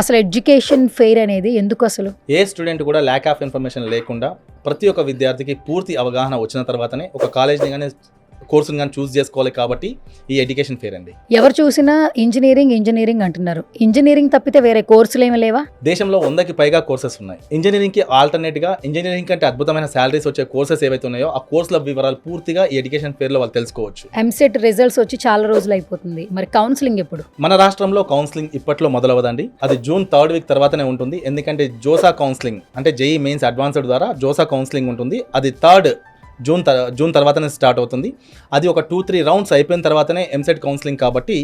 అసలు education fair అనేది ఎందుకు అసలు? ఏ స్టూడెంట్ కూడా ల్యాక్ ఆఫ్ ఇన్ఫర్మేషన్ లేకుండా ప్రతి ఒక్క విద్యార్థికి పూర్తి అవగాహన వచ్చిన తర్వాతనే ఒక కాలేజ్ని కానీ కోర్సుని కానీ చూస్ చేసుకోవాలి. కాబట్టి ఈ ఎడ్యుకేషన్ ఫెయిర్ అండి. ఎవరు చూసినా ఇంజనీరింగ్ అంటున్నారు. ఇంజనీరింగ్ తప్పితే వేరే కోర్సులు ఏమి లేవా? దేశంలో 100కి పైగా కోర్సెస్ ఉన్నాయి. ఇంజనీరింగ్కి ఆల్టర్నేట్గా ఇంజనీరింగ్ కంటే అద్భుతమైన శాలరీస్ వచ్చే కోర్సెస్ ఏవైతే ఉన్నాయో ఆ కోర్సుల వివరాలు పూర్తిగా ఈ ఎడ్యుకేషన్ ఫెయిర్లో వాళ్ళు తెలుసుకోవచ్చు. ఎంసెట్ రిజల్ట్స్ వచ్చి చాలా రోజులు అయిపోతుంది, మరి కౌన్సిలింగ్ ఎప్పుడు? మన రాష్ట్రంలో కౌన్సిలింగ్ ఇప్పట్లో మొదలవదండి. అది జూన్ 3rd వీక్ తర్వాతనే ఉంటుంది. ఎందుకంటే జోసా కౌన్సిలింగ్ అంటే జేఈ మెయిన్స్ అడ్వాన్స్డ్ ద్వారా జోసా కౌన్సిలింగ్ ఉంటుంది. అది జూన్ తర్వాతనే స్టార్ట్ అవుతుంది. అది ఒక 2-3 రౌండ్స్ అయిపోయిన తర్వాతనే ఎంసెట్ కౌన్సిలింగ్. కాబట్టి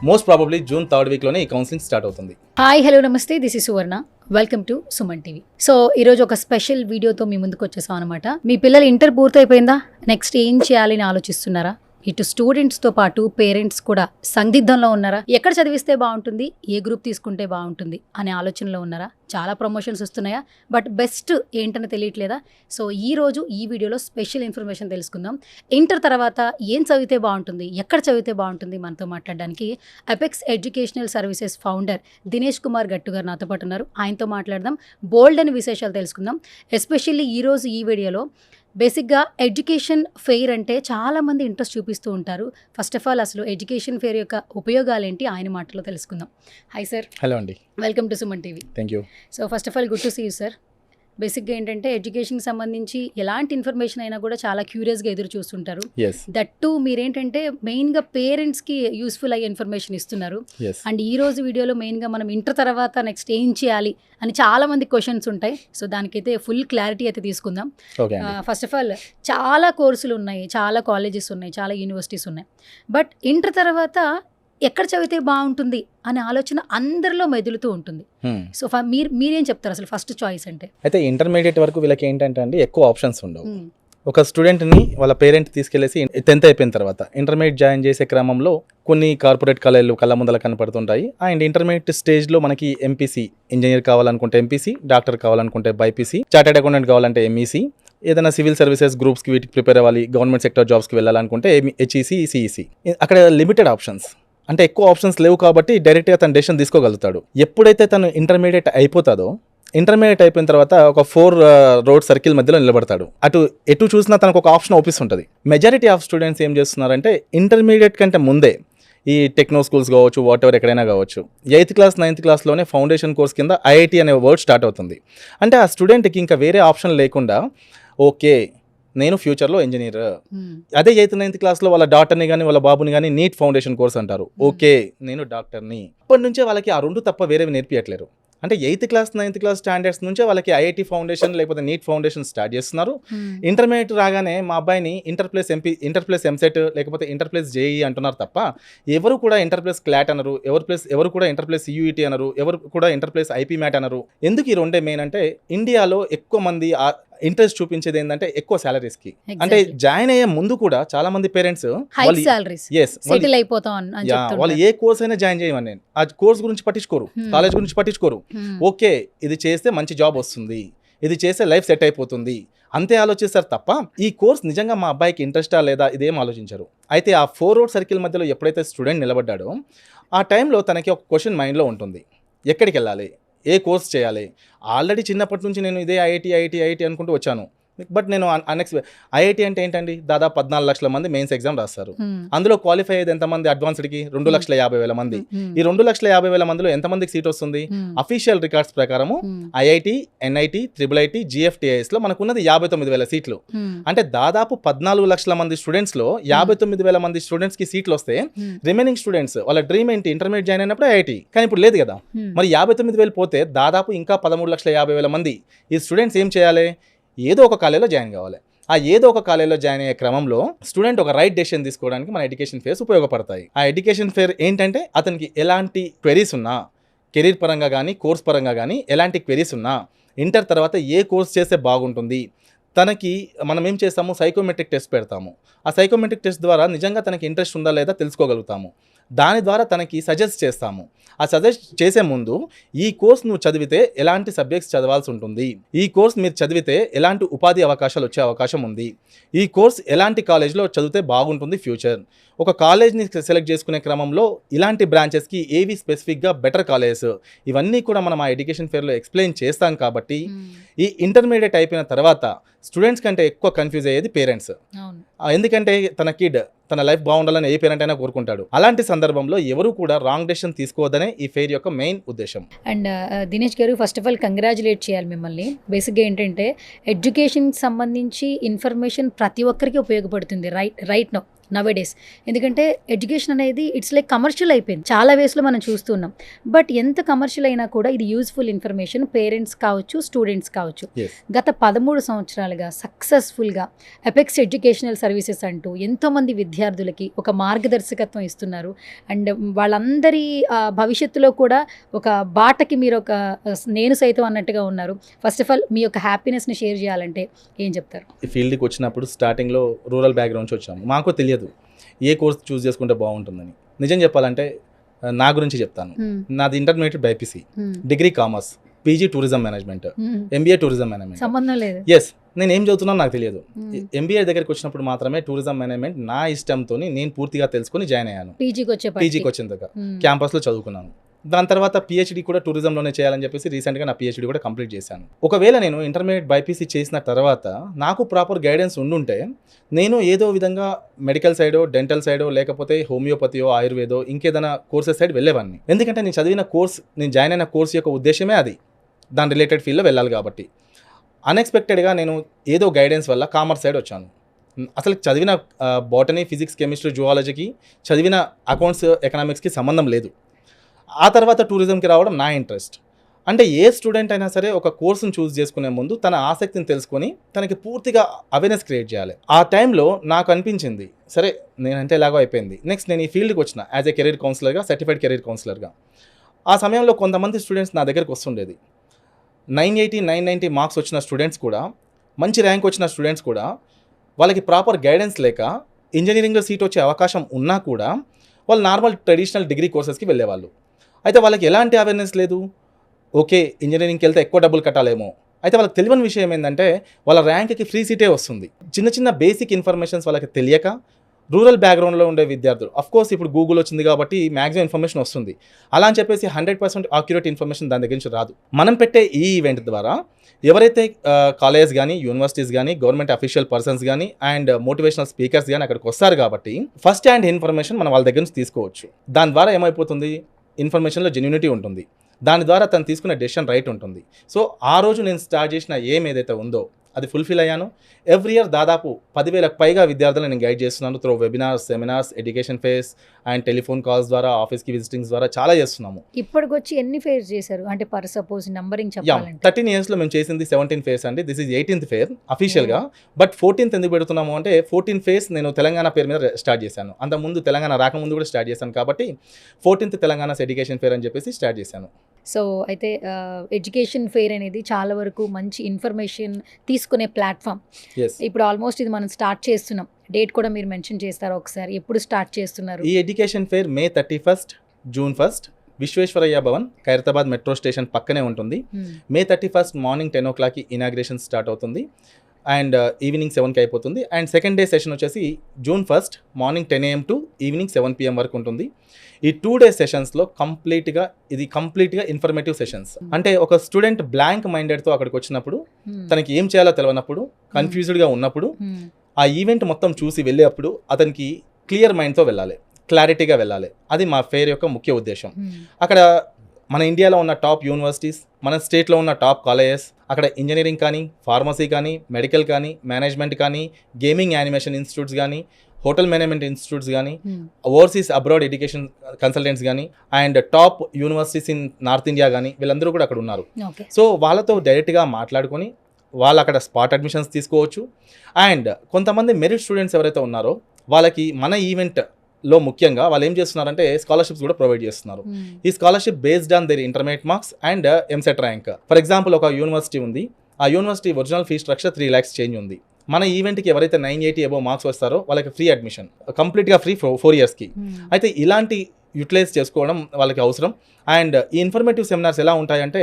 మోస్ట్ ప్రాబబ్లీ జూన్ 3rd వీక్లోనే ఈ కౌన్సిలింగ్ స్టార్ట్ అవుతుంది. హాయ్, హలో, నమస్తే, this is Suvarna. Welcome to Suman TV. So ఈరోజు ఒక స్పెషల్ వీడియోతో మీ ముందుకు వచ్చేసాం అనమాట. మీ పిల్లలు ఇంటర్ పూర్తయిపోయిందా? నెక్స్ట్ ఏం చేయాలని ఆలోచిస్తున్నారా? ఇటు స్టూడెంట్స్తో పాటు పేరెంట్స్ కూడా సందిగ్ధంలో ఉన్నారా? ఎక్కడ చదివిస్తే బాగుంటుంది, ఏ గ్రూప్ తీసుకుంటే బాగుంటుంది అనే ఆలోచనలో ఉన్నారా? చాలా ప్రమోషన్స్ వస్తున్నాయా, బట్ బెస్ట్ ఏంటని తెలియట్లేదా? సో ఈరోజు ఈ వీడియోలో స్పెషల్ ఇన్ఫర్మేషన్ తెలుసుకుందాం. ఇంటర్ తర్వాత ఏం చదివితే బాగుంటుంది, ఎక్కడ చదివితే బాగుంటుంది మనతో మాట్లాడడానికి apex educational services founder Dinesh Kumar గట్టు గారు నాతో పాటు ఉన్నారు. ఆయనతో మాట్లాడదాం, బోల్డ్ అని విశేషాలు తెలుసుకుందాం. ఎస్పెషల్లీ ఈరోజు ఈ వీడియోలో బేసిక్గా ఎడ్యుకేషన్ ఫెయిర్ అంటే చాలామంది ఇంట్రెస్ట్ చూపిస్తూ ఉంటారు. ఫస్ట్ ఆఫ్ ఆల్ అసలు ఎడ్యుకేషన్ ఫెయిర్ యొక్క ఉపయోగాలు ఏంటి ఆయన మాటలో తెలుసుకుందాం. Hi sir. హలో అండి. Welcome to Suman TV. Thank you. So first of all good to see you sir. బేసిక్గా ఏంటంటే ఎడ్యుకేషన్కి సంబంధించి ఎలాంటి ఇన్ఫర్మేషన్ అయినా కూడా చాలా క్యూరియస్గా ఎదురు చూస్తుంటారు. దట్టు మీరేంటంటే మెయిన్గా పేరెంట్స్కి యూస్ఫుల్ అయ్యే ఇన్ఫర్మేషన్ ఇస్తున్నారు. అండ్ ఈ రోజు వీడియోలో మెయిన్గా మనం ఇంటర్ తర్వాత నెక్స్ట్ ఏం చేయాలి అని చాలా మంది క్వశ్చన్స్ ఉంటాయి. సో దానికైతే ఫుల్ క్లారిటీ అయితే తీసుకుందాం. ఫస్ట్ ఆఫ్ ఆల్ చాలా కోర్సులు ఉన్నాయి, చాలా కాలేజెస్ ఉన్నాయి, చాలా యూనివర్సిటీస్ ఉన్నాయి. బట్ ఇంటర్ తర్వాత ఎక్కడ చదివితే బాగుంటుంది అనే ఆలోచన అందరిలో మెదులుతూ ఉంటుంది. సో మీరేం చెప్తారు అసలు ఫస్ట్ చాయిస్ అంటే? అయితే ఇంటర్మీడియట్ వరకు వీళ్ళకి ఏంటంటే అండి ఎక్కువ ఆప్షన్స్ ఉండవు. ఒక స్టూడెంట్ని వాళ్ళ పేరెంట్ తీసుకెళ్లేసి 10th అయిపోయిన తర్వాత ఇంటర్మీడియట్ జాయిన్ చేసే క్రమంలో కొన్ని కార్పొరేట్ కాలేజీలు కళ్ళ ముందల కనపడుతుంటాయి. అండ్ ఇంటర్మీడియట్ స్టేజ్లో మనకి ఎంపీసీ, ఇంజనీర్ కావాలనుకుంటే ఎంపీసీ, డాక్టర్ కావాలనుకుంటే బైపీసీ, చార్టెడ్ అకౌంటెంట్ కావాలంటే ఎంఈసీ, ఏదైనా సివిల్ సర్వీసెస్ గ్రూప్స్కి వీటికి ప్రిపేర్ అవ్వాలి, గవర్నమెంట్ సెక్టర్ జాబ్స్కి వెళ్ళాలనుకుంటే హెచ్ఈసీ, సిఈసీ. అక్కడ లిమిటెడ్ ఆప్షన్స్, అంటే ఎక్కువ ఆప్షన్స్ లేవు కాబట్టి డైరెక్ట్గా తను డెసిషన్ తీసుకోగలుగుతాడు. ఎప్పుడైతే తను ఇంటర్మీడియట్ అయిపోతాడో, ఇంటర్మీడియట్ అయిపోయిన తర్వాత ఒక 4 రోడ్ సర్కిల్ మధ్యలో నిలబడతాడు. ఎటు చూసినా తనకు ఒక ఆప్షన్ ఉంటుంది. మెజారిటీ ఆఫ్ స్టూడెంట్స్ ఏం చేస్తున్నారంటే ఇంటర్మీడియట్ కంటే ముందే ఈ టెక్నో స్కూల్స్ కావచ్చు, వాట్ ఎవర్ ఎక్కడైనా కావచ్చు, 8th క్లాస్ 9th క్లాస్లోనే ఫౌండేషన్ కోర్స్ కింద ఐఐటి అనే వర్డ్ స్టార్ట్ అవుతుంది. అంటే ఆ స్టూడెంట్కి ఇంకా వేరే ఆప్షన్ లేకుండా, ఓకే నేను ఫ్యూచర్లో ఇంజనీర్, అదే 8th 9th క్లాస్లో వాళ్ళ డాటర్ని కానీ వాళ్ళ బాబుని కానీ నీట్ ఫౌండేషన్ కోర్స్ అంటారు. ఓకే నేను డాక్టర్ని. అప్పటి నుంచే వాళ్ళకి ఆ 2 తప్ప వేరేవి నేర్పియట్లేరు. అంటే 8th class 9th class standards నుంచే వాళ్ళకి ఐఐటి ఫౌండేషన్ లేకపోతే నీట్ ఫౌండేషన్ స్టార్ట్ చేస్తున్నారు. ఇంటర్మీడియట్ రాగానే మా అబ్బాయిని ఇంటర్ ప్లస్ ఎంసెట్ లేకపోతే ఇంటర్ ప్లస్ జేఈ అంటున్నారు తప్ప ఎవరు కూడా ఇంటర్ ప్లస్ క్లాట్ అనరు, ఎవరు కూడా ఇంటర్ ప్లస్ యూఈటీ అనరు, ఎవరు కూడా ఇంటర్ ప్లస్ ఐపీ మ్యాట్ అనరు. ఎందుకు ఈ రెండే మెయిన్ అంటే ఇండియాలో ఎక్కువ మంది ఇంట్రెస్ట్ చూపించేది ఏంటంటే ఎక్కువ సాలరీస్ కి. అంటే జాయిన్ అయ్యే ముందు కూడా చాలా మంది పేరెంట్స్ వాళ్ళు ఏ కోర్స్ అయినా జాయిన్ చేయమని ఆ కోర్స్ గురించి పట్టించుకోరు, కాలేజ్ గురించి పట్టించుకోరు. ఓకే ఇది చేస్తే మంచి జాబ్ వస్తుంది, ఇది చేస్తే లైఫ్ సెట్ అయిపోతుంది అంతే ఆలోచిస్తారు తప్ప ఈ కోర్స్ నిజంగా మా అబ్బాయికి ఇంట్రెస్టా లేదా ఇదేం ఆలోచించరు. అయితే ఆ 4 రోడ్ సర్కిల్ మధ్యలో ఎప్పుడైతే స్టూడెంట్ నిలబడ్డాడో ఆ టైంలో తనకి ఒక క్వశ్చన్ మైండ్లో ఉంటుంది, ఎక్కడికి వెళ్ళాలి, ఏ కోర్స్ చేయాలి. ఆల్రెడీ చిన్నప్పటి నుంచి నేను ఇదే ఐఐటి అనుకుంటూ వచ్చాను. బట్ నేను ఐఐటి అంటే ఏంటండి, దాదాపు 14 లక్షల మంది మెయిన్స్ ఎగ్జామ్ రాస్తారు. అందులో క్వాలిఫై అయ్యేది ఎంతమంది అడ్వాన్స్డ్కి? 2,50,000 మంది. ఈ 2,50,000 మందిలో ఎంతమందికి సీట్ వస్తుంది? అఫీషియల్ రికార్డ్స్ ప్రకారము ఐఐటి, ఎన్ఐటి, ట్రిపుల్ జిఎఫ్టిఐఎస్ లో మనకున్నది 59,000 సీట్లు. అంటే దాదాపు 14 లక్షల మంది స్టూడెంట్స్ లో 59,000 మంది స్టూడెంట్స్ కి సీట్లు వస్తే రిమైనింగ్ స్టూడెంట్స్ వాళ్ళ డ్రీమ్ ఏంటి? ఇంటర్మీడియట్ జాయిన్ అయినప్పుడు ఐఐటి, కానీ ఇప్పుడు లేదు కదా. మరి 59,000 పోతే దాదాపు ఇంకా 13,50,000 మంది ఈ స్టూడెంట్స్ ఏం చేయాలి? ఏదో ఒక కాలేజీలో జాయిన్ కావాలి. ఆ ఏదో ఒక కాలేజీలో జాయిన్ అయ్యే క్రమంలో స్టూడెంట్ ఒక రైట్ డెసిషన్ తీసుకోవడానికి మన ఎడ్యుకేషన్ ఫేర్స్ ఉపయోగపడతాయి. ఆ ఎడ్యుకేషన్ ఫేర్ ఏంటంటే అతనికి ఎలాంటి క్వెరీస్ ఉన్నా, కెరీర్ పరంగా కానీ కోర్స్ పరంగా కానీ ఎలాంటి క్వెరీస్ ఉన్నా, ఇంటర్ తర్వాత ఏ కోర్స్ చేస్తే బాగుంటుంది, తనకి మనం ఏం చేస్తాము, సైకోమెట్రిక్ టెస్ట్ పెడతాము. ఆ సైకోమెట్రిక్ టెస్ట్ ద్వారా నిజంగా తనకి ఇంట్రెస్ట్ ఉందా లేదా తెలుసుకోగలుగుతాము. దాని ద్వారా తనకి సజెస్ట్ చేస్తాము. ఆ సజెస్ట్ చేసే ముందు ఈ కోర్స్ నువ్వు చదివితే ఎలాంటి సబ్జెక్ట్స్ చదవాల్సి ఉంటుంది, ఈ కోర్స్ మీరు చదివితే ఎలాంటి ఉపాధి అవకాశాలు వచ్చే అవకాశం ఉంది, ఈ కోర్స్ ఎలాంటి కాలేజ్లో చదివితే బాగుంటుంది ఫ్యూచర్, ఒక కాలేజ్ని సెలెక్ట్ చేసుకునే క్రమంలో ఇలాంటి బ్రాంచెస్కి ఏవి స్పెసిఫిక్గా బెటర్ కాలేజెస్, ఇవన్నీ కూడా మనం ఆ ఎడ్యుకేషన్ ఫేర్లో ఎక్స్ప్లెయిన్ చేస్తాం. కాబట్టి ఈ ఇంటర్మీడియట్ అయిపోయిన తర్వాత స్టూడెంట్స్ కంటే ఎక్కువ కన్ఫ్యూజ్ అయ్యేది పేరెంట్స్. ఎందుకంటే తన కిడ్ తన లైఫ్ బాగుండాలని ఏ పేరెంట్ అయినా కోరుకుంటాడు. అలాంటి సందర్భంలో ఎవరు కూడా రాంగ్ డెసిషన్ తీసుకోవద్దనే ఈ ఫెయిర్ యొక్క మెయిన్ ఉద్దేశం. అండ్ దినేష్ గారు, ఫస్ట్ ఆఫ్ ఆల్ కంగ్రాచులేట్ చేయాలి మిమ్మల్ని. బేసిక్గా ఏంటంటే ఎడ్యుకేషన్కి సంబంధించి ఇన్ఫర్మేషన్ ప్రతి ఒక్కరికి ఉపయోగపడుతుంది రైట్ నవ్ డేస్. ఎందుకంటే ఎడ్యుకేషన్ అనేది ఇట్స్ లైక్ కమర్షియల్ అయిపోయింది చాలా వేస్లో మనం చూస్తున్నాం. బట్ ఎంత కమర్షియల్ అయినా కూడా ఇది యూజ్ఫుల్ ఇన్ఫర్మేషన్ పేరెంట్స్ కావచ్చు, స్టూడెంట్స్ కావచ్చు. గత 13 సంవత్సరాలుగా సక్సెస్ఫుల్గా ఎపెక్స్ ఎడ్యుకేషనల్ సర్వీసెస్ అంటూ ఎంతోమంది విద్యార్థులకి ఒక మార్గదర్శకత్వం ఇస్తున్నారు. అండ్ వాళ్ళందరి భవిష్యత్తులో కూడా ఒక బాటకి మీరు ఒక నేను సైతం అన్నట్టుగా ఉన్నారు. ఫస్ట్ ఆఫ్ ఆల్ మీ యొక్క హ్యాపీనెస్ని షేర్ చేయాలంటే ఏం చెప్తారు? ఈ ఫీల్డ్కి వచ్చినప్పుడు స్టార్టింగ్లో రూరల్ బ్యాక్గ్రౌండ్ నుంచి వచ్చాము. మాకు తెలియదు ఏ కోర్స్ చూస్ చేసుకుంటే బాగుంటుందని. నిజం చెప్పాలంటే నా గురించి చెప్తాను. నాది intermediate BiPC, degree commerce, PG tourism management, MBA tourism management. సంబంధం లేదు. ఎస్, నేను ఏం చదువుతున్నాను నాకు తెలియదు. ఎంబీఏ దగ్గరికి వచ్చినప్పుడు మాత్రమే టూరిజం మేనేజ్మెంట్ నా ఇష్టంతో నేను పూర్తిగా తెలుసుకొని జాయిన్ అయ్యాను. పీజీకి వచ్చిన దగ్గర క్యాంపస్లో చదువుకున్నాను. దాని తర్వాత పిహెచ్డీ కూడా టూరిజంలోనే చేయాలని చెప్పేసి రీసెంట్గా నా పిహెచ్డీ కూడా కంప్లీట్ చేశాను. ఒకవేళ నేను ఇంటర్మీడియట్ బైపీసీ చేసిన తర్వాత నాకు ప్రాపర్ గైడెన్స్ ఉండుంటే నేను ఏదో విధంగా మెడికల్ సైడో, డెంటల్ సైడో, లేకపోతే హోమియోపతియో, ఆయుర్వేదో, ఇంకేదైనా కోర్సెస్ సైడ్ వెళ్ళేవాడిని. ఎందుకంటే నేను చదివిన కోర్స్, నేను జాయిన్ అయిన కోర్స్ యొక్క ఉద్దేశమే అది, దాని రిలేటెడ్ ఫీల్డ్లో వెళ్ళాలి. కాబట్టి అన్ఎక్స్పెక్టెడ్గా నేను ఏదో గైడెన్స్ వల్ల కామర్స్ సైడ్ వచ్చాను. అసలు చదివిన బాటనీ, ఫిజిక్స్, కెమిస్ట్రీ, జువాలజీకి, చదివిన అకౌంట్స్, ఎకనామిక్స్కి సంబంధం లేదు. ఆ తర్వాత టూరిజంకి రావడం నా ఇంట్రెస్ట్. అంటే ఏ స్టూడెంట్ అయినా సరే ఒక కోర్సును చూస్ చేసుకునే ముందు తన ఆసక్తిని తెలుసుకొని తనకి పూర్తిగా అవేర్నెస్ క్రియేట్ చేయాలి. ఆ టైంలో నాకు అనిపించింది, సరే నేనంటే ఎలాగో అయిపోయింది, నెక్స్ట్ నేను ఈ ఫీల్డ్కి వచ్చిన యాజ్ ఏ కెరీర్ కౌన్సిలర్గా, సర్టిఫైడ్ కెరీర్ కౌన్సిలర్గా. ఆ సమయంలో కొంతమంది స్టూడెంట్స్ నా దగ్గరికి వస్తుండేది. 980, 990 మార్క్స్ వచ్చిన స్టూడెంట్స్ కూడా, మంచి ర్యాంక్ వచ్చిన స్టూడెంట్స్ కూడా, వాళ్ళకి ప్రాపర్ గైడెన్స్ లేక ఇంజనీరింగ్లో సీట్ వచ్చే అవకాశం ఉన్నా కూడా వాళ్ళు నార్మల్ ట్రెడిషనల్ డిగ్రీ కోర్సెస్కి వెళ్ళేవాళ్ళు. అయితే వాళ్ళకి ఎలాంటి అవేర్నెస్ లేదు. ఓకే, ఇంజనీరింగ్కి వెళ్తే ఎక్కువ డబ్బులు కట్టాలేమో. అయితే వాళ్ళకి తెలియని విషయం ఏంటంటే వాళ్ళ ర్యాంక్కి ఫ్రీ సీటే వస్తుంది. చిన్న చిన్న బేసిక్ ఇన్ఫర్మేషన్స్ వాళ్ళకి తెలియక రూరల్ బ్యాక్గ్రౌండ్లో ఉండే విద్యార్థులు, అఫ్కోర్స్ ఇప్పుడు గూగుల్ వచ్చింది కాబట్టి మ్యాక్సిమం ఇన్ఫర్మేషన్ వస్తుంది. అలా అని చెప్పేసి 100% అక్యురేట్ ఇన్ఫర్మేషన్ దాని దగ్గర నుంచి రాదు. మనం పెట్టే ఈ ఈవెంట్ ద్వారా ఎవరైతే కాలేజ్ కానీ, యూనివర్సిటీస్ కానీ, గవర్నమెంట్ అఫీషియల్ పర్సన్స్ కానీ అండ్ మోటివేషనల్ స్పీకర్స్ కానీ అక్కడికి వస్తారు కాబట్టి ఫస్ట్ హ్యాండ్ ఇన్ఫర్మేషన్ మనం వాళ్ళ దగ్గర నుంచి తీసుకోవచ్చు. దాని ద్వారా ఏమైపోతుంది, ఇన్ఫర్మేషన్లో జెన్యూనిటీ ఉంటుంది. దాని ద్వారా తను తీసుకునే డెసిషన్ రైట్ ఉంటుంది. సో ఆ రోజు నేను స్టార్ట్ చేసిన ఏదైతే ఉందో అది ఫుల్ఫిల్ అయ్యాను. ఎవ్రీ ఇయర్ దాదాపు 10,000కు పైగా విద్యార్థులను నేను గైడ్ చేస్తున్నాను through webinars, seminars, education fares and telephone calls ద్వారా, ఆఫీస్కి విజిటింగ్స్ ద్వారా చాలా చేస్తున్నాము. ఇప్పటికొచ్చి ఎన్ని ఫేర్స్ చేశారు? అంటే పర్ సపోజ్ నంబరింగ్ చెప్పాలంటే 13 ఇయర్స్లో మేము చేసింది 17 ఫేర్స్ అండి. దిస్ ఈజ్ 18th ఫేర్ అఫీషియల్గా. బట్ 14th ఎందుకు పెడుతున్నాము అంటే 14 ఫేర్స్ నేను తెలంగాణ పేరు మీద స్టార్ట్ చేశాను. అంతకుముందు తెలంగాణ రాకముందు కూడా స్టార్ట్ చేశాను కాబట్టి 14th తెలంగాణ ఎడ్యుకేషన్ ఫేర్ అని చెప్పేసి స్టార్ట్ చేశాను. సో అయితే ఎడ్యుకేషన్ ఫెయిర్ అనేది చాలా వరకు మంచి ఇన్ఫర్మేషన్ తీసుకునే ప్లాట్ఫామ్. ఇప్పుడు ఆల్మోస్ట్ ఇది మనం స్టార్ట్ చేస్తున్నాం. డేట్ కూడా మీరు మెన్షన్ చేస్తారా ఒకసారి? ఎప్పుడు స్టార్ట్ చేస్తున్నారు ఈ education fair? May 31st, June 1st Visvesvaraya Bhavan, Khairatabad metro station పక్కనే ఉంటుంది. May 31st మార్నింగ్ 10 o'clockకి ఇనాగ్రేషన్ స్టార్ట్ అవుతుంది అండ్ ఈవినింగ్ 7కి అయిపోతుంది. అండ్ సెకండ్ డే సెషన్ వచ్చేసి June 1st morning 10 AM to evening 7 PM వరకు ఉంటుంది. ఈ 2 days సెషన్స్లో కంప్లీట్గా ఇన్ఫర్మేటివ్ సెషన్స్. అంటే ఒక స్టూడెంట్ బ్లాంక్ మైండెడ్తో అక్కడికి వచ్చినప్పుడు, తనకి ఏం చేయాలో తెలియనప్పుడు, కన్ఫ్యూజ్డ్గా ఉన్నప్పుడు, ఆ ఈవెంట్ మొత్తం చూసి వెళ్ళేటప్పుడు అతనికి క్లియర్ మైండ్తో వెళ్ళాలి, క్లారిటీగా వెళ్ళాలి. అది మా ఫెయిర్ యొక్క ముఖ్య ఉద్దేశం. అక్కడ మన ఇండియాలో ఉన్న టాప్ యూనివర్సిటీస్, మన స్టేట్లో ఉన్న టాప్ కాలేజెస్, అక్కడ ఇంజనీరింగ్ కానీ, ఫార్మసీ కానీ, మెడికల్ కానీ, మేనేజ్మెంట్ కానీ, గేమింగ్ యానిమేషన్ ఇన్స్టిట్యూట్స్ కానీ, హోటల్ మేనేజ్మెంట్ ఇన్స్టిట్యూట్స్ కానీ, ఓవర్సీస్ అబ్రాడ్ ఎడ్యుకేషన్ కన్సల్టెంట్స్ కానీ and top universities in north India కానీ, వీళ్ళందరూ కూడా అక్కడ ఉన్నారు. సో వాళ్ళతో డైరెక్ట్గా మాట్లాడుకొని వాళ్ళు అక్కడ స్పాట్ అడ్మిషన్స్ తీసుకోవచ్చు. అండ్ కొంతమంది మెరిట్ స్టూడెంట్స్ ఎవరైతే ఉన్నారో వాళ్ళకి మన ఈవెంట్లో ముఖ్యంగా వాళ్ళు ఏం చేస్తున్నారంటే స్కాలర్షిప్స్ కూడా ప్రొవైడ్ చేస్తున్నారు. ఈ scholarship based on their intermediate marks and EAMCET rank. For example ఒక యూనివర్సిటీ ఉంది, ఆ university original fee structure 3 lakhs change ఉంది. మన ఈవెంట్కి ఎవరైతే 980 అబోవ్ మార్క్స్ వస్తారో వాళ్ళకి ఫ్రీ అడ్మిషన్, కంప్లీట్గా ఫ్రీ 4 ఇయర్స్కి. అయితే ఇలాంటి యూటిలైజ్ చేసుకోవడం వాళ్ళకి అవసరం. అండ్ ఈ ఇన్ఫర్మేటివ్ సెమినార్స్ ఎలా ఉంటాయంటే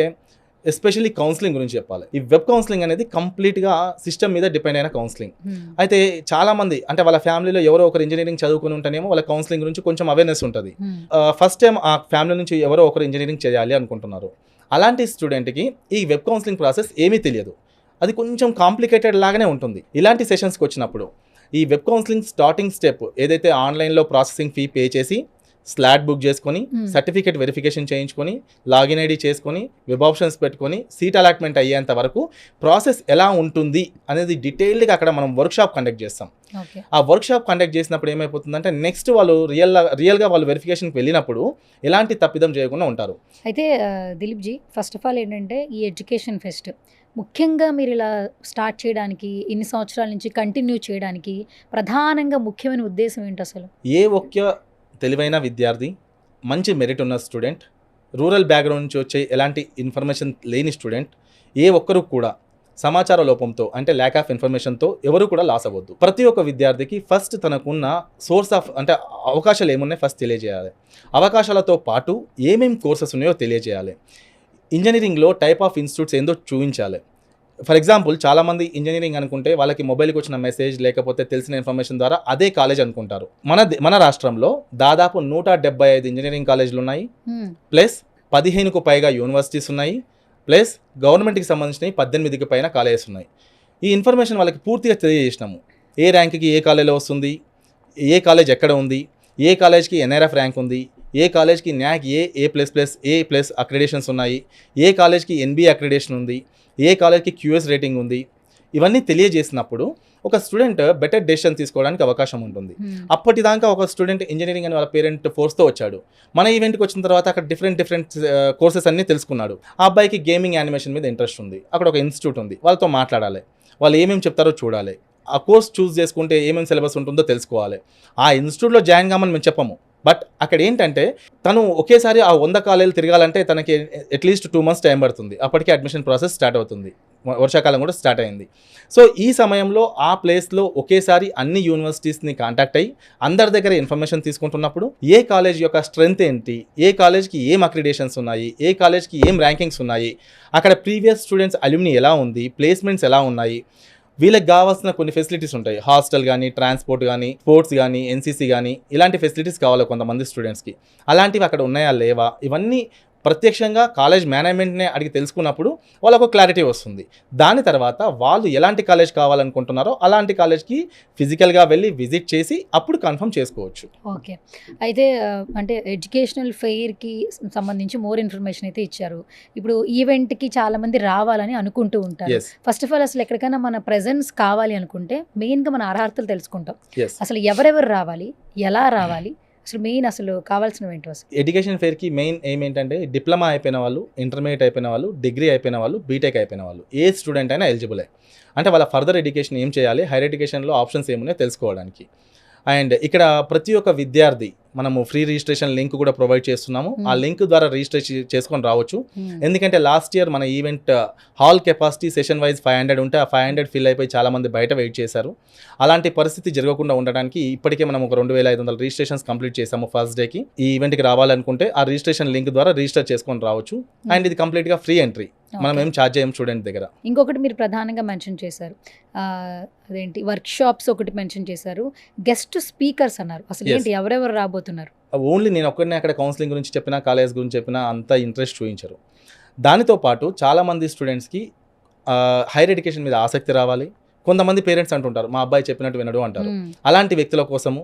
ఎస్పెషల్లీ కౌన్సిలింగ్ గురించి చెప్పాలి. ఈ వెబ్ కౌన్సిలింగ్ అనేది కంప్లీట్గా సిస్టమ్ మీద డిపెండ్ అయిన కౌన్సిలింగ్. అయితే చాలామంది అంటే వాళ్ళ ఫ్యామిలీలో ఎవరో ఒకరు ఇంజనీరింగ్ చదువుకుని ఉంటేనేమో వాళ్ళ కౌన్సిలింగ్ గురించి కొంచెం అవేర్నెస్ ఉంటుంది. ఫస్ట్ టైం ఆ ఫ్యామిలీ నుంచి ఎవరో ఒకరు ఇంజనీరింగ్ చేయాలి అనుకుంటున్నారు. అలాంటి స్టూడెంట్కి ఈ వెబ్ కౌన్సిలింగ్ ప్రాసెస్ ఏమీ తెలియదు, అది కొంచెం కాంప్లికేటెడ్ లాగానే ఉంటుంది. ఇలాంటి సెషన్స్కి వచ్చినప్పుడు ఈ వెబ్ కౌన్సిలింగ్ స్టార్టింగ్ స్టెప్ ఏదైతే ఆన్లైన్లో ప్రాసెసింగ్ ఫీ పే చేసి స్లాట్ బుక్ చేసుకొని సర్టిఫికేట్ వెరిఫికేషన్ చేయించుకొని లాగిన్ ఐడి చేసుకొని వెబ్ ఆప్షన్స్ పెట్టుకొని సీట్ అలాట్మెంట్ అయ్యేంత వరకు ప్రాసెస్ ఎలా ఉంటుంది అనేది డీటెయిల్డ్గా అక్కడ మనం వర్క్షాప్ కండక్ట్ చేస్తాం. ఆ వర్క్షాప్ కండక్ట్ చేసినప్పుడు ఏమైపోతుందంటే నెక్స్ట్ వాళ్ళు రియల్గా వాళ్ళు వెరిఫికేషన్కి వెళ్ళినప్పుడు ఎలాంటి తప్పిదం చేయకుండా ఉంటారు. అయితే Dilip ji, first of all ఏంటంటే ఈ ఎడ్యుకేషన్ ఫెస్ట్ ముఖ్యంగా మీరు ఇలా స్టార్ట్ చేయడానికి, ఇన్ని సంవత్సరాల నుంచి కంటిన్యూ చేయడానికి ప్రధానంగా ముఖ్యమైన ఉద్దేశం ఏంటి అసలు? ఏ ఒక్క తెలివైన విద్యార్థి, మంచి మెరిట్ ఉన్న స్టూడెంట్, రూరల్ బ్యాక్గ్రౌండ్ నుంచి వచ్చే ఎలాంటి ఇన్ఫర్మేషన్ లేని స్టూడెంట్ ఏ ఒక్కరు కూడా సమాచార లోపంతో అంటే ల్యాక్ ఆఫ్ ఇన్ఫర్మేషన్తో ఎవరు కూడా లాస్ అవ్వద్దు. ప్రతి ఒక్క విద్యార్థికి ఫస్ట్ తనకున్న సోర్స్ ఆఫ్ అంటే అవకాశాలు ఏమున్నాయి ఫస్ట్ తెలియజేయాలి. అవకాశాలతో పాటు ఏమేమి కోర్సెస్ ఉన్నాయో తెలియజేయాలి. ఇంజనీరింగ్లో టైప్ ఆఫ్ ఇన్స్టిట్యూట్స్ ఏందో చూపించాలి. ఫర్ ఎగ్జాంపుల్ చాలామంది ఇంజనీరింగ్ అనుకుంటే వాళ్ళకి మొబైల్కి వచ్చిన మెసేజ్ లేకపోతే తెలిసిన ఇన్ఫర్మేషన్ ద్వారా అదే కాలేజ్ అనుకుంటారు. మన రాష్ట్రంలో దాదాపు 175 ఇంజనీరింగ్ కాలేజీలు ఉన్నాయి, ప్లస్ 15కు పైగా యూనివర్సిటీస్ ఉన్నాయి, ప్లస్ గవర్నమెంట్కి సంబంధించినవి 18కి పైన కాలేజెస్ ఉన్నాయి. ఈ ఇన్ఫర్మేషన్ వాళ్ళకి పూర్తిగా తెలియజేసినాము. ఏ ర్యాంక్కి ఏ కాలేజీలో వస్తుంది, ఏ కాలేజ్ ఎక్కడ ఉంది, ఏ కాలేజ్కి ఎన్ఆర్ఎఫ్ ర్యాంక్ ఉంది, ఏ కాలేజ్కి న్యాక్ ఏ+ అక్రిడేషన్స్ ఉన్నాయి, ఏ కాలేజ్కి ఎన్బిఏ అక్రిడేషన్ ఉంది, ఏ కాలేజ్కి క్యూఎస్ రేటింగ్ ఉంది. ఇవన్నీ తెలియజేసినప్పుడు ఒక స్టూడెంట్ బెటర్ డెసిషన్ తీసుకోవడానికి అవకాశం ఉంటుంది. అప్పటిదాకా ఒక స్టూడెంట్ ఇంజనీరింగ్ అని వాళ్ళ పేరెంట్ ఫోర్స్తో వచ్చాడు. మన ఈవెంట్కి వచ్చిన తర్వాత అక్కడ డిఫరెంట్ కోర్సెస్ అన్నీ తెలుసుకున్నాడు. ఆ అబ్బాయికి గేమింగ్ యానిమేషన్ మీద ఇంట్రెస్ట్ ఉంది, అక్కడ ఒక ఇన్స్టిట్యూట్ ఉంది, వాళ్ళతో మాట్లాడాలి, వాళ్ళు ఏమేమి చెప్తారో చూడాలి, ఆ కోర్స్ చూస్ చేసుకుంటే ఏమేమి సిలబస్ ఉంటుందో తెలుసుకోవాలి. ఆ ఇన్స్టిట్యూట్లో జాయిన్ కామని మేము చెప్పము, బట్ అక్కడ ఏంటంటే తను ఒకేసారి ఆ 100 కాలేజీలు తిరగాలంటే తనకి అట్లీస్ట్ 2 months టైం పడుతుంది. అప్పటికే అడ్మిషన్ ప్రాసెస్ స్టార్ట్ అవుతుంది, వర్షాకాలం కూడా స్టార్ట్ అయింది. సో ఈ సమయంలో ఆ ప్లేస్లో ఒకేసారి అన్ని యూనివర్సిటీస్ని కాంటాక్ట్ అయ్యి అందరి దగ్గర ఇన్ఫర్మేషన్ తీసుకుంటున్నప్పుడు ఏ కాలేజ్ యొక్క స్ట్రెంగ్త్ ఏంటి, ఏ కాలేజ్కి ఏం అక్రిడేషన్స్ ఉన్నాయి, ఏ కాలేజ్కి ఏం ర్యాంకింగ్స్ ఉన్నాయి, అక్కడ ప్రీవియస్ స్టూడెంట్స్ అల్యూమినీ ఎలా ఉంది, ప్లేస్మెంట్స్ ఎలా ఉన్నాయి, వీళ్ళకి కావాల్సిన కొన్ని ఫెసిలిటీస్ ఉంటాయి. హాస్టల్ కానీ, ట్రాన్స్పోర్ట్ కానీ, స్పోర్ట్స్ కానీ, ఎన్సీసీ కానీ ఇలాంటి ఫెసిలిటీస్ కావాలి కొంతమంది స్టూడెంట్స్కి. అలాంటివి అక్కడ ఉన్నాయా లేవా, ఇవన్నీ ప్రత్యక్షంగా కాలేజ్ మేనేజ్మెంట్నే అడిగి తెలుసుకున్నప్పుడు వాళ్ళకు క్లారిటీ వస్తుంది. దాని తర్వాత వాళ్ళు ఎలాంటి కాలేజ్ కావాలనుకుంటున్నారో అలాంటి కాలేజ్కి ఫిజికల్గా వెళ్ళి విజిట్ చేసి అప్పుడు కన్ఫర్మ్ చేసుకోవచ్చు. ఓకే, అయితే అంటే ఎడ్యుకేషనల్ ఫెయిర్కి సంబంధించి మోర్ ఇన్ఫర్మేషన్ అయితే ఇచ్చారు. ఇప్పుడు ఈవెంట్కి చాలామంది రావాలని అనుకుంటూ ఉంటారు. ఫస్ట్ ఆఫ్ ఆల్ అసలు ఎక్కడికైనా మన ప్రెజెన్స్ కావాలి అనుకుంటే మెయిన్గా మన అర్హతలు తెలుసుకుంటాం. అసలు ఎవరెవరు రావాలి, ఎలా రావాలి, అసలు కావాల్సినవి ఏంటి? అసలు ఎడ్యుకేషన్ ఫెయిర్కి మెయిన్ ఏంటంటే డిప్లొమా అయిపోయిన వాళ్ళు, ఇంటర్మీడియట్ అయిపోయిన వాళ్ళు, డిగ్రీ అయిపోయిన వాళ్ళు, బీటెక్ అయిపోయిన వాళ్ళు, ఏ స్టూడెంట్ అయినా ఎలిజిబులే. అంటే వాళ్ళ ఫర్దర్ ఎడ్యుకేషన్ ఏం చేయాలి, హైయర్ ఎడ్యుకేషన్లో ఆప్షన్స్ ఏమున్నాయో తెలుసుకోవడానికి. అండ్ ఇక్కడ ప్రతి ఒక్క విద్యార్థి మనము ఫ్రీ రిజిస్ట్రేషన్ లింక్ కూడా ప్రొవైడ్ చేస్తున్నాము. ఆ లింక్ ద్వారా రిజిస్ట్రేషన్ చేసుకొని రావచ్చు. ఎందుకంటే లాస్ట్ ఇయర్ మన event hall capacity session wise 500 ఉంటే ఆ 500 ఫిల్ అయిపోయి చాలామంది బయట వెయిట్ చేశారు. అలాంటి పరిస్థితి జరగకుండా ఉండడానికి ఇప్పటికే మనం ఒక 2500 రిజిస్ట్రేషన్స్ కంప్లీట్ చేసాము ఫస్ట్ డేకి. ఈ ఈవెంట్కి రావాలనుకుంటే ఆ రిజిస్ట్రేషన్ లింక్ ద్వారా రిజిస్టర్ చేసుకొని రావచ్చు. అండ్ ఇది కంప్లీట్గా ఫ్రీ ఎంట్రీ, మనం ఏం ఛార్జ్ చేయం స్టూడెంట్ దగ్గర. ఇంకొకటి మీరు ప్రధానంగా మెన్షన్ చేశారు, అదేంటి వర్క్షాప్స్ ఒకటి మెన్షన్ చేశారు, గెస్ట్ స్పీకర్స్ అన్నారు. అసలు ఏంటి, ఎవరెవరు రాబోతున్నారు? ఓన్లీ నేను ఒక్కడినే అక్కడ కౌన్సిలింగ్ గురించి చెప్పినా, కాలేజ్ గురించి చెప్పినా అంత ఇంట్రెస్ట్ చూపించరు. దానితో పాటు చాలామంది స్టూడెంట్స్కి హైయర్ ఎడ్యుకేషన్ మీద ఆసక్తి రావాలి. కొంతమంది పేరెంట్స్ అంటుంటారు మా అబ్బాయి చెప్పినట్టు వినడు అంటారు, అలాంటి వ్యక్తుల కోసము.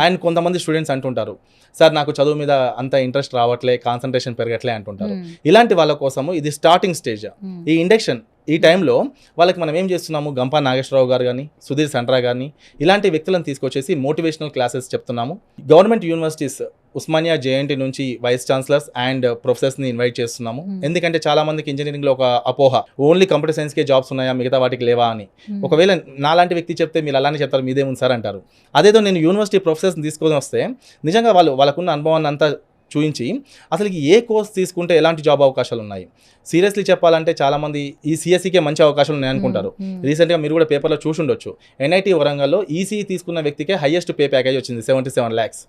అండ్ కొంతమంది స్టూడెంట్స్ అంటుంటారు సార్ నాకు చదువు మీద అంత ఇంట్రెస్ట్ రావట్లే, కాన్సన్ట్రేషన్ పెరగట్లే అంటుంటారు. ఇలాంటి వాళ్ళ కోసము ఇది స్టార్టింగ్ స్టేజ్. ఈ ఇండక్షన్ ఈ టైంలో వాళ్ళకి మనం ఏం చేస్తున్నాము, గంపా నాగేశ్వరరావు గారు కానీ, సుధీర్ సండ్రా కానీ ఇలాంటి వ్యక్తులను తీసుకొచ్చేసి మోటివేషనల్ క్లాసెస్ చెప్తున్నాము. గవర్నమెంట్ యూనివర్సిటీస్ ఉస్మానియా జేఎన్టీ నుంచి వైస్ ఛాన్సలర్స్ అండ్ ప్రొఫెసర్స్ని ఇన్వైట్ చేస్తున్నాము. ఎందుకంటే చాలా మందికి ఇంజనీరింగ్లో ఒక అపోహ, ఓన్లీ కంప్యూటర్ సైన్స్కే జాబ్స్ ఉన్నాయా, మిగతా వాటికి లేవా అని. ఒకవేళ నాలాంటి వ్యక్తి చెప్తే మీరు అలానే చెప్తారు, మీదే ఉంది సార్ అంటారు. అదేదో నేను యూనివర్సిటీ ప్రొఫెసర్స్ని తీసుకొని వస్తే నిజంగా వాళ్ళకున్న అనుభవాన్ని అంతా చూపించి అసలు ఏ కోర్స్ తీసుకుంటే ఎలాంటి జాబ్ అవకాశాలు ఉన్నాయి. సీరియస్లీ చెప్పాలంటే చాలామంది ఈ సిఎస్సికే మంచి అవకాశాలు ఉన్నాయి అనుకుంటారు. రీసెంట్గా మీరు కూడా పేపర్లో చూసి ఉండొచ్చు, ఎన్ఐటి వరంగల్లో ఈసీఈ తీసుకున్న వ్యక్తికే హైయెస్ట్ పే ప్యాకేజ్ వచ్చింది 77 lakhs.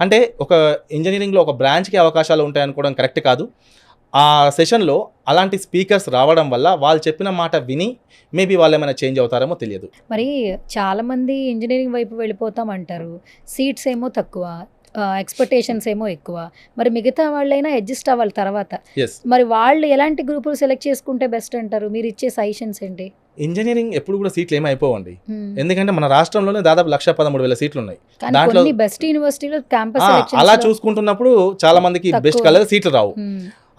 అంటే ఒక ఇంజనీరింగ్లో ఒక బ్రాంచ్కి అవకాశాలు ఉంటాయి అనుకోవడం కరెక్ట్ కాదు. ఆ సెషన్లో అలాంటి స్పీకర్స్ రావడం వల్ల వాళ్ళు చెప్పిన మాట విని మేబీ వాళ్ళు ఏమైనా చేంజ్ అవుతారేమో తెలియదు. మరి చాలామంది ఇంజనీరింగ్ వైపు వెళ్ళిపోతాం అంటారు, సీట్స్ ఏమో తక్కువ, ఎక్స్పెక్టేషన్స్ ఏమో ఎక్కువ. మరి మిగతా వాళ్ళైనా అడ్జస్ట్ అవ్వాలి తర్వాత. ఎస్, మరి వాళ్ళు ఎలాంటి గ్రూపులు సెలెక్ట్ చేసుకుంటే బెస్ట్ అంటారు? మీరు ఇచ్చే సజెషన్స్ ఏంటి? ఇంజనీరింగ్ ఎప్పుడు కూడా సీట్లు ఏమీ అయిపోవండి. ఎందుకంటే మన రాష్ట్రంలోనే దాదాపు 1,13,000 సీట్లు ఉన్నాయి. కానీ దాంట్లో కొన్ని బెస్ట్ యూనివర్సిటీలో క్యాంపస్ అలా చూసుకుంటున్నప్పుడు చాలా మందికి బెస్ట్ తక్కువ. కలర్ సీట్లు రావు.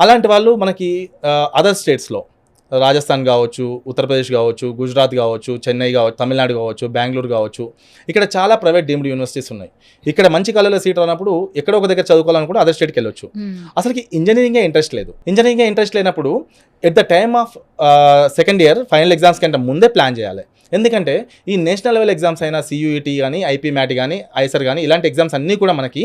అలాంటి వాళ్ళు మనకి అదర్ స్టేట్స్లో రాజస్థాన్ కావచ్చు, ఉత్తరప్రదేశ్ కావచ్చు, గుజరాత్ కావచ్చు, చెన్నై కావచ్చు, తమిళనాడు కావచ్చు, బెంగళూరు కావచ్చు, ఇక్కడ చాలా ప్రైవేట్ డీమ్డ్ యూనివర్సిటీస్ ఉన్నాయి. ఇక్కడ మంచి కాలేజీలో సీట్ రానప్పుడు ఎక్కడో ఒక దగ్గర చదువుకోవాలనుకుంటే అదర్ స్టేట్కి వెళ్ళొచ్చు. అసలుకి ఇంజనీరింగే ఇంట్రెస్ట్ లేదు. ఇంజనీరింగే ఇంట్రెస్ట్ లేనప్పుడు at the time of second year final exams కంటే ముందే ప్లాన్ చేయాలి. ఎందుకంటే ఈ నేషనల్ లెవెల్ ఎగ్జామ్స్ అయినా సియూఈటీ కానీ, ఐపీ మ్యాట్ కానీ, ఐసర్ కానీ, ఇలాంటి ఎగ్జామ్స్ అన్నీ కూడా మనకి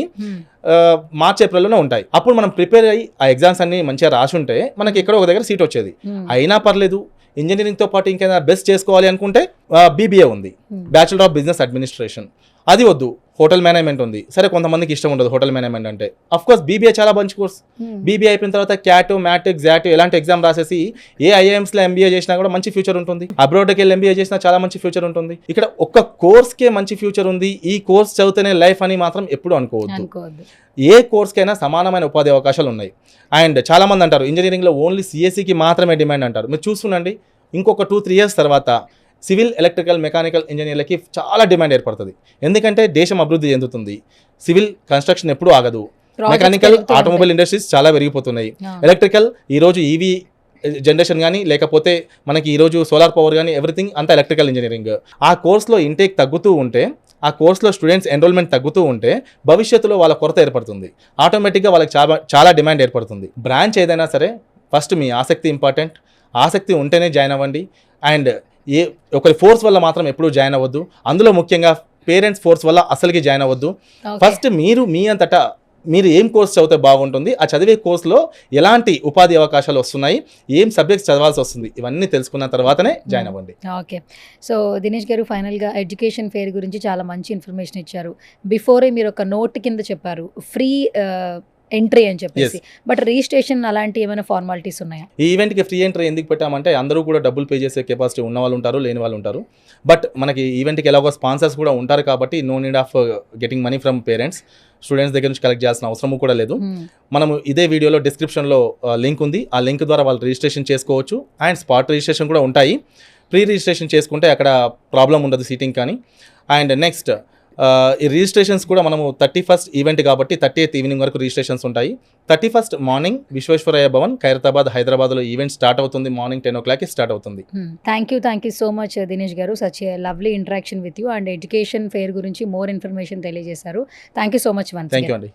మార్చ్ ఏప్రిల్లోనే ఉంటాయి. అప్పుడు మనం ప్రిపేర్ అయ్యి ఆ ఎగ్జామ్స్ అన్ని మంచిగా రాసి ఉంటే మనకి ఎక్కడో ఒక దగ్గర సీట్ వచ్చేది. అయినా పర్లేదు, ఇంజనీరింగ్తో పాటు ఇంకేదైనా బెస్ట్ చేసుకోవాలి అనుకుంటే బీబీఏ ఉంది, బ్యాచులర్ ఆఫ్ బిజినెస్ అడ్మినిస్ట్రేషన్, అది వద్దు, హోటల్ మేనేజ్మెంట్ ఉంది. సరే, కొంతమందికి ఇష్టం ఉండదు హోటల్ మేనేజ్మెంట్ అంటే. అఫ్ కోర్స్ బీబీఏ చాలా మంచి కోర్స్. బీబీఏ అయిపోయిన తర్వాత క్యాట్, మ్యాట్, గ్జాట్ ఎలాంటి ఎగ్జామ్ రాసేసి ఏ ఐఐఎమ్స్లో ఎంబీఏ చేసినా కూడా మంచి ఫ్యూచర్ ఉంటుంది. అబ్రాడ్కి వెళ్ళి ఎంబీఏ చేసినా చాలా మంచి ఫ్యూచర్ ఉంటుంది. ఇక్కడ ఒక్క కోర్స్కే మంచి ఫ్యూచర్ ఉంది, ఈ కోర్స్ చదివితేనే లైఫ్ అని మాత్రం ఎప్పుడు అనుకోవద్దు. ఏ కోర్స్కైనా సమానమైన ఉపాధి అవకాశాలు ఉన్నాయి. అండ్ చాలామంది అంటారు ఇంజనీరింగ్లో ఓన్లీ సిఎస్సికి మాత్రమే డిమాండ్ అంటారు. మీరు చూస్తుండండి, ఇంకొక 2-3 years తర్వాత సివిల్, ఎలక్ట్రికల్, మెకానికల్ ఇంజనీర్లకి చాలా డిమాండ్ ఏర్పడుతుంది. ఎందుకంటే దేశం అభివృద్ధి చెందుతుంది. సివిల్ కన్స్ట్రక్షన్ ఎప్పుడూ ఆగదు. మెకానికల్, ఆటోమొబైల్ ఇండస్ట్రీస్ చాలా పెరిగిపోతున్నాయి. ఎలక్ట్రికల్ ఈరోజు ఈవీ జనరేషన్ కానీ, లేకపోతే మనకి ఈరోజు సోలార్ పవర్ కానీ, ఎవ్రీథింగ్ అంతా ఎలక్ట్రికల్ ఇంజనీరింగ్. ఆ కోర్స్లో ఇంటేక్ తగ్గుతూ ఉంటే, ఆ కోర్స్లో స్టూడెంట్స్ ఎన్రోల్మెంట్ తగ్గుతూ ఉంటే భవిష్యత్తులో వాళ్ళ కొరత ఏర్పడుతుంది. ఆటోమేటిక్గా వాళ్ళకి చాలా డిమాండ్ ఏర్పడుతుంది. బ్రాంచ్ ఏదైనా సరే ఫస్ట్ మీ ఆసక్తి ఇంపార్టెంట్. ఆసక్తి ఉంటేనే జాయిన్ అవ్వండి. అండ్ ఒకరి ఫోర్స్ వల్ల మాత్రం ఎప్పుడూ జాయిన్ అవ్వద్దు. అందులో ముఖ్యంగా పేరెంట్స్ ఫోర్స్ వల్ల అసలుకి జాయిన్ అవ్వద్దు. ఫస్ట్ మీరు మీ అంతటా మీరు ఏం కోర్స్ చదివితే బాగుంటుంది, ఆ చదివే కోర్సులో ఎలాంటి ఉపాధి అవకాశాలు వస్తున్నాయి, ఏం సబ్జెక్ట్స్ చదవాల్సి వస్తుంది, ఇవన్నీ తెలుసుకున్న తర్వాతనే జాయిన్ అవ్వండి. ఓకే. సో దినేష్ గారు, ఫైనల్గా ఎడ్యుకేషన్ ఫెయిర్ గురించి చాలా మంచి ఇన్ఫర్మేషన్ ఇచ్చారు. బిఫోరే మీరు ఒక నోట్ కింద చెప్పారు ఫ్రీ ఎంట్రీ అని చెప్పేసి, బట్ రిజిస్ట్రేషన్ అలాంటి ఏమైనా ఫార్మాలిటీస్ ఉన్నాయా? ఈ ఈవెంట్కి ఫ్రీ ఎంట్రీ ఎందుకు పెట్టామంటే అందరూ కూడా డబ్బులు పే చేసే కెపాసిటీ ఉన్న వాళ్ళు ఉంటారు, లేని వాళ్ళు ఉంటారు. బట్ మనకి ఈవెంట్కి ఎలాగో స్పాన్సర్స్ కూడా ఉంటారు కాబట్టి no need of getting money from parents, students దగ్గర నుంచి కలెక్ట్ చేయాల్సిన అవసరం కూడా లేదు. మనము ఇదే వీడియోలో డిస్క్రిప్షన్లో లింక్ ఉంది, ఆ లింక్ ద్వారా వాళ్ళు రిజిస్ట్రేషన్ చేసుకోవచ్చు. అండ్ స్పాట్ రిజిస్ట్రేషన్ కూడా ఉంటాయి. ప్రీ రిజిస్ట్రేషన్ చేసుకుంటే అక్కడ ప్రాబ్లం ఉండదు సీటింగ్ కానీ. అండ్ నెక్స్ట్ ఈ రిజిస్ట్రేషన్స్ కూడా మనము 31st ఈవెంట్ కాబట్టి 30th ఈవినింగ్ వరకు రిజిస్ట్రేషన్స్ ఉంటాయి. 31st మార్నింగ్ విశ్వేశ్వరయ్య భవన్, ఖైరతాబాద్, హైదరాబాద్లో ఈవెంట్ స్టార్ట్ అవుతుంది. మార్నింగ్ 10 o'clock స్టార్ట్ అవుతుంది. Thank you so much Dinesh garu. Such a lovely interaction with you. And education fair గురించి మోర్ ఇన్ఫర్మేషన్ తెలియజేశారు. Thank you so much. Thank you అండి.